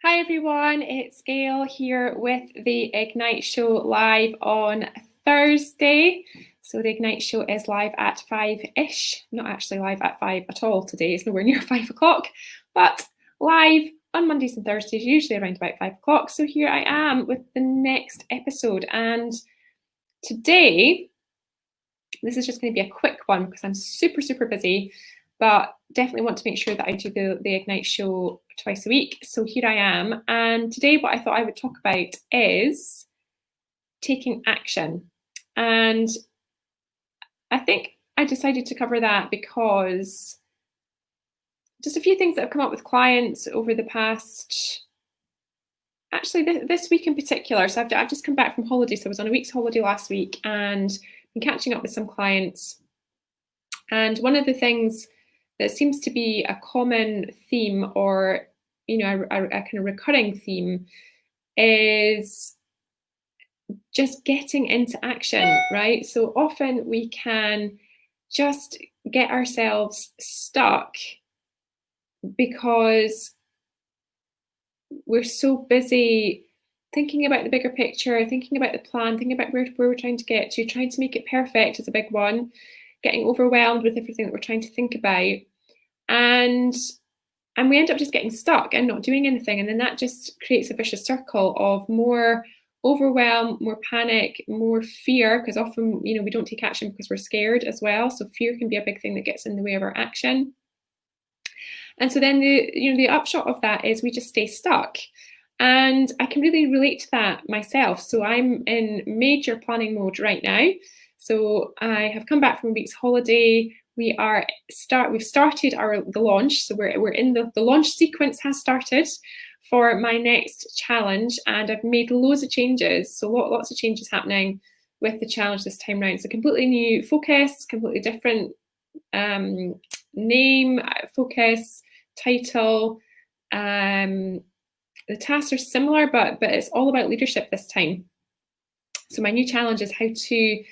Hi everyone, it's Gail here with the Ignite Show live on Thursday. So the Ignite Show is live at 5-ish, not actually live at 5 at all today, it's nowhere near 5 o'clock, but live on Mondays and Thursdays, usually around about 5 o'clock. So here I am with the next episode, and today, this is just going to be a quick one because I'm super busy, but definitely want to make sure that I do the Ignite Show twice a week. So here I am. And today what I thought I would talk about is taking action. And I think I decided to cover that because just a few things that have come up with clients over the past, actually this week in particular. So I've just come back from holiday. So I was on a week's holiday last week and been catching up with some clients. And one of the things that seems to be a common theme, or a kind of recurring theme, is just getting into action, right? So often we can just get ourselves stuck because we're so busy thinking about the bigger picture, thinking about the plan, thinking about where we're trying to get to, trying to make it perfect is a big one, getting overwhelmed with everything that we're trying to think about. And we end up just getting stuck and not doing anything. And then that just creates a vicious circle of more overwhelm, more panic, more fear, because often, we don't take action because we're scared as well. So fear can be a big thing that gets in the way of our action. And so then the upshot of that is we just stay stuck. And I can really relate to that myself. So I'm in major planning mode right now. So I have come back from a week's holiday. We've started the launch. So we're in the launch sequence has started for my next challenge, and I've made loads of changes. So lots of changes happening with the challenge this time round. So completely new focus, completely different name, focus, title. The tasks are similar, but it's all about leadership this time. So my new challenge is how to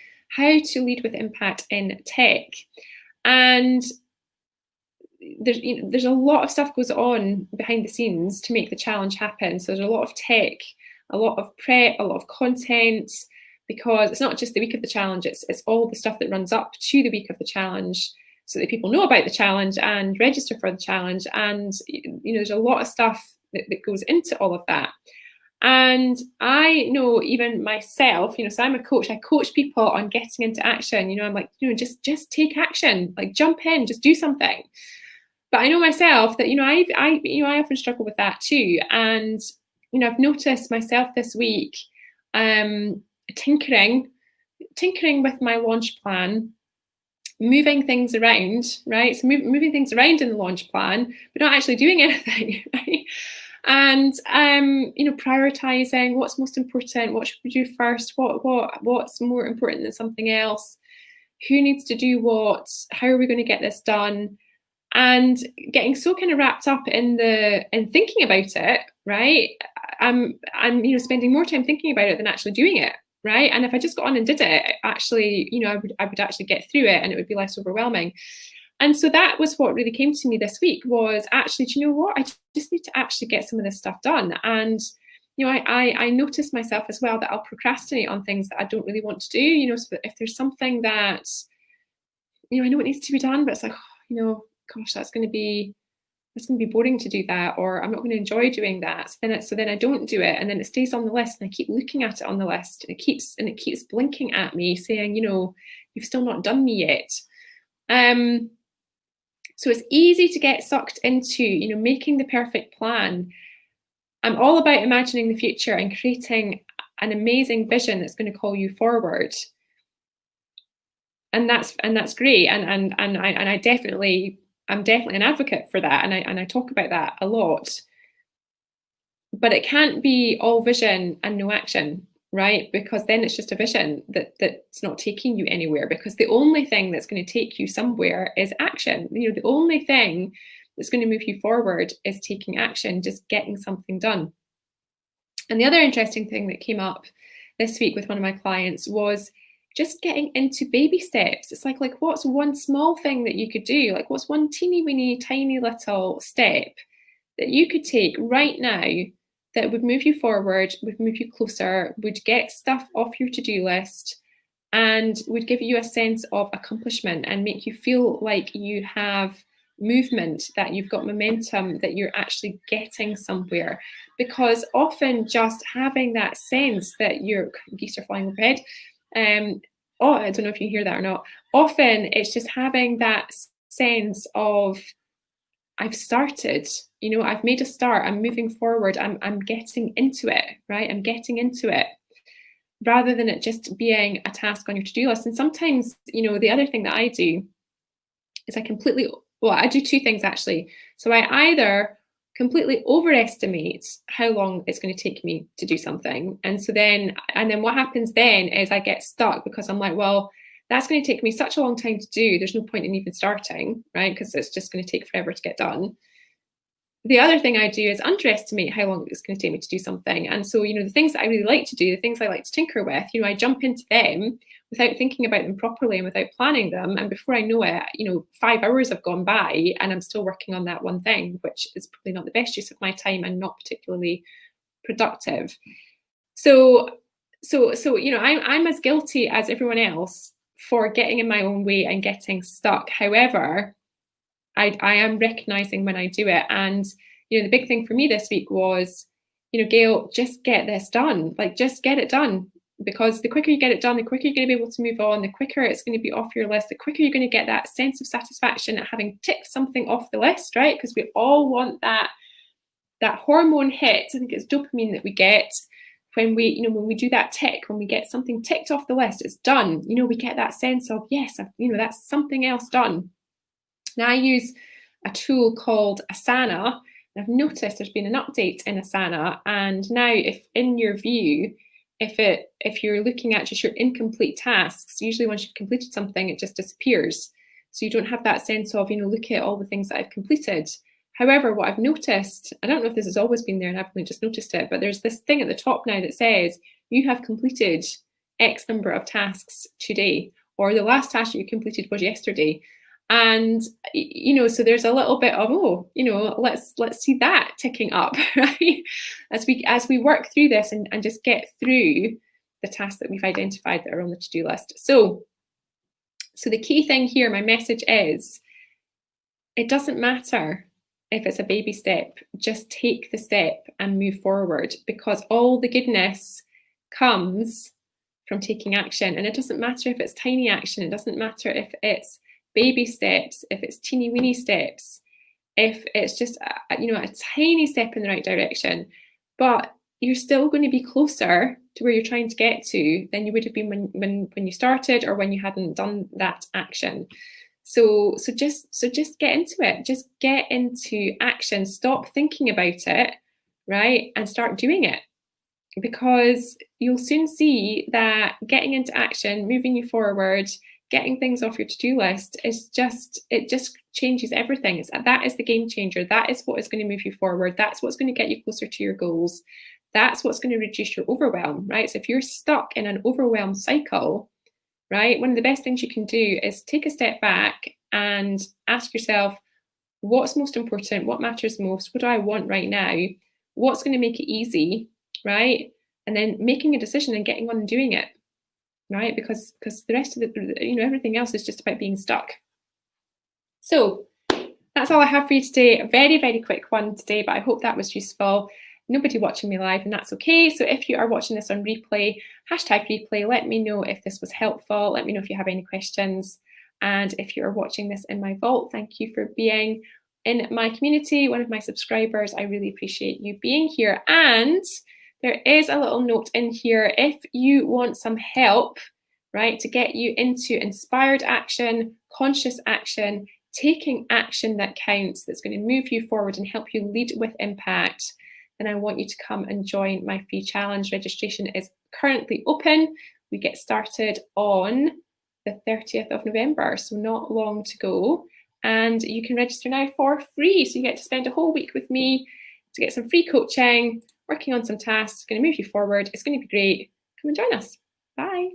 lead with impact in tech. And there's a lot of stuff goes on behind the scenes to make the challenge happen. So there's a lot of tech, a lot of prep, a lot of content, because it's not just the week of the challenge, it's all the stuff that runs up to the week of the challenge, so that people know about the challenge and register for the challenge. And there's a lot of stuff that goes into all of that. And I know even myself, so I'm a coach, I coach people on getting into action. I'm like, just take action, like jump in, just do something. But I know myself that, I often struggle with that too. And, I've noticed myself this week, tinkering with my launch plan, moving things around, right? So moving things around in the launch plan, but not actually doing anything, right? And prioritizing what's most important, what should we do first, what's more important than something else, who needs to do what, how are we going to get this done, and getting so kind of wrapped up in thinking about it, right? I'm spending more time thinking about it than actually doing it, right? And if I just got on and did it, actually, I would actually get through it and it would be less overwhelming. And so that was what really came to me this week, was actually, do you know what? I just need to actually get some of this stuff done. And, I noticed myself as well that I'll procrastinate on things that I don't really want to do, so that if there's something that, I know it needs to be done, but it's like, gosh, that's going to be boring to do that, or I'm not going to enjoy doing that. So then I don't do it, and then it stays on the list, and I keep looking at it on the list, and it keeps blinking at me saying, you've still not done me yet. So it's easy to get sucked into, making the perfect plan. I'm all about imagining the future and creating an amazing vision that's going to call you forward. And that's great. And I'm definitely an advocate for that. And I talk about that a lot. But it can't be all vision and no action, right? Because then it's just a vision that's not taking you anywhere, because the only thing that's going to take you somewhere is action. The only thing that's going to move you forward is taking action, just getting something done. And the other interesting thing that came up this week with one of my clients was just getting into baby steps. It's like what's one small thing that you could do? What's one teeny weeny tiny little step that you could take right now that would move you forward, would move you closer, would get stuff off your to-do list, and would give you a sense of accomplishment and make you feel like you have movement, that you've got momentum, that you're actually getting somewhere. Because often just having that sense that your geese are flying overhead, oh, I don't know if you hear that or not. Often it's just having that sense of, I've started, I've made a start, I'm moving forward, I'm getting into it, right? I'm getting into it, rather than it just being a task on your to-do list. And sometimes, the other thing that I do is I do two things actually. So I either completely overestimate how long it's going to take me to do something. And then what happens then is I get stuck, because I'm like, well, that's going to take me such a long time to do. There's no point in even starting, right? Because it's just going to take forever to get done. The other thing I do is underestimate how long it's going to take me to do something. And so, the things that I really like to do, the things I like to tinker with, I jump into them without thinking about them properly and without planning them. And before I know it, 5 hours have gone by and I'm still working on that one thing, which is probably not the best use of my time and not particularly productive. So, I'm as guilty as everyone else for getting in my own way and getting stuck. However, I am recognizing when I do it. And, the big thing for me this week was, Gail, just get this done. Like, just get it done. Because the quicker you get it done, the quicker you're going to be able to move on, the quicker it's going to be off your list, the quicker you're going to get that sense of satisfaction at having ticked something off the list, right? Because we all want that hormone hit. I think it's dopamine that we get when we do that tick, when we get something ticked off the list, it's done. We get that sense of, yes, that's something else done. Now I use a tool called Asana. And I've noticed there's been an update in Asana, and now if in your view, if you're looking at just your incomplete tasks, usually once you've completed something, it just disappears. So you don't have that sense of, look at all the things that I've completed. However, what I've noticed, I don't know if this has always been there and I've only just noticed it, but there's this thing at the top now that says you have completed X number of tasks today, or the last task that you completed was yesterday. And, so there's a little bit of, let's see that ticking up, right? As we work through this and just get through the tasks that we've identified that are on the to-do list. So the key thing here, my message is, it doesn't matter if it's a baby step, just take the step and move forward, because all the goodness comes from taking action. And it doesn't matter if it's tiny action. It doesn't matter if it's baby steps, if it's teeny weeny steps, if it's just a tiny step in the right direction, but you're still going to be closer to where you're trying to get to than you would have been when you started, or when you hadn't done that action. So just get into it. Just get into action. Stop thinking about it, right? And start doing it. Because you'll soon see that getting into action, moving you forward, getting things off your to-do list it just changes everything. That is the game changer. That is what is going to move you forward. That's what's going to get you closer to your goals. That's what's going to reduce your overwhelm, right? So if you're stuck in an overwhelm cycle, right, one of the best things you can do is take a step back and ask yourself, what's most important? What matters most? What do I want right now? What's going to make it easy, right? And then making a decision and getting on and doing it, right? Because the rest of everything else is just about being stuck. So that's all I have for you today. A very, very quick one today, but I hope that was useful. Nobody watching me live, and that's okay. So if you are watching this on replay, #replay, let me know if this was helpful. Let me know if you have any questions. And if you are watching this in my vault, thank you for being in my community, one of my subscribers. I really appreciate you being here. And there is a little note in here. If you want some help, right, to get you into inspired action, conscious action, taking action that counts, that's going to move you forward and help you lead with impact, then I want you to come and join my free challenge. Registration is currently open. We get started on the 30th of November, so not long to go. And you can register now for free. So you get to spend a whole week with me to get some free coaching, working on some tasks, going to move you forward. It's going to be great. Come and join us. Bye.